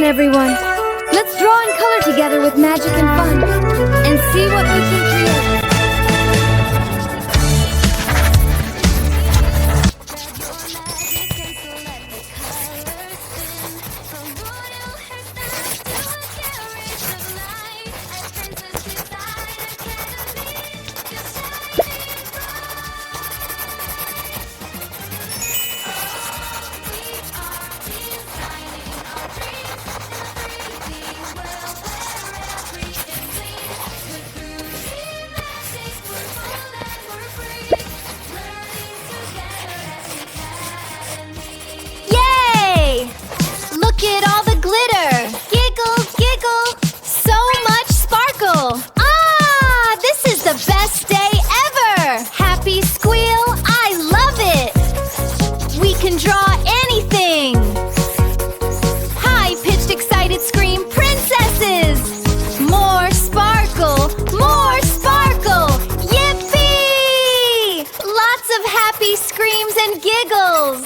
everyone. Let's draw and color together with magic and fun, and see what we can create. Look at all the glitter! Giggle, giggle! So much sparkle! Ah! This is the best day ever! Happy squeal! I love it! We can draw anything! High-pitched, excited scream! Princesses! More sparkle! More sparkle! Yippee! Lots of happy screams and giggles!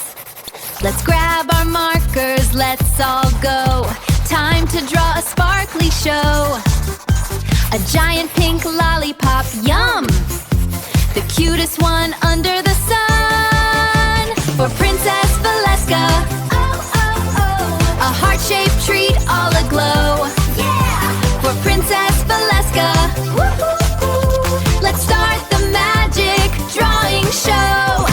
Let's grab our markers, let's all go. Time to draw a sparkly show. A giant pink lollipop, yum! The cutest one under the sun. For Princess Valeska, oh, oh, oh. A heart-shaped treat all aglow. Yeah! For Princess Valeska, woo-hoo-hoo. Let's start the magic drawing show.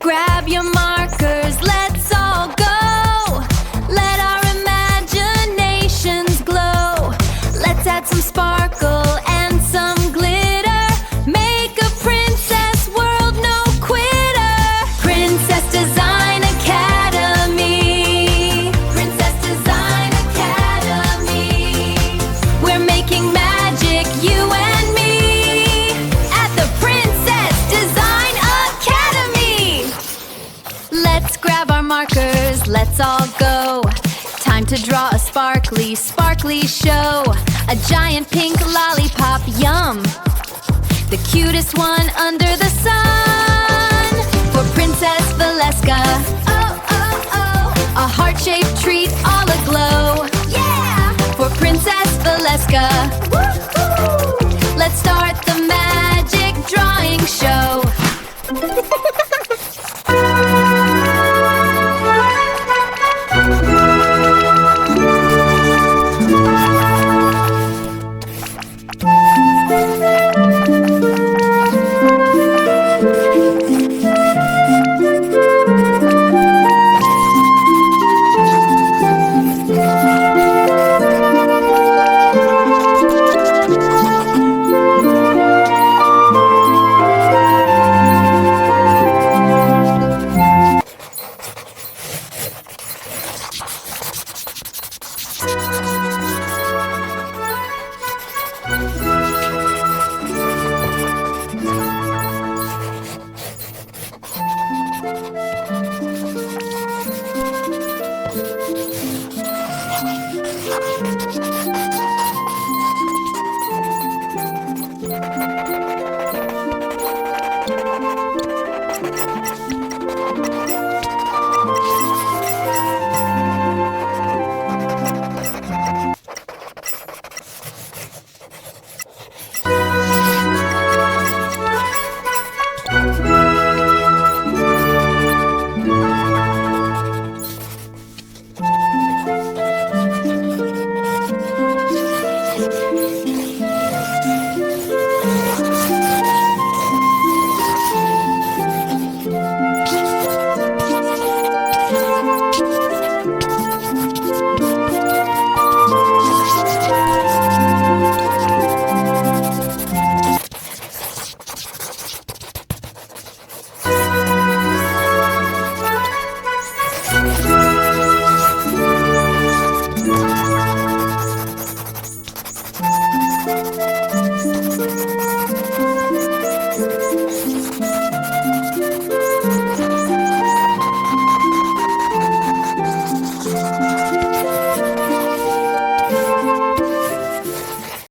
Grab your markers, let's all go. Let our imaginations glow. Let's add some sparkle and some glitter. Make a princess world, no quitter. Princess Design Academy. Princess Design Academy. We're making magic, you and me, at the Princess Design Academy. Let's grab our markers, let's all go. Time to draw a sparkly, sparkly show. A giant pink lollipop, yum! The cutest one under the sun. For Princess Valeska, oh, oh, oh. A heart-shaped treat all aglow. Yeah! For Princess Valeska, woo-hoo. Let's start the magic drawing show.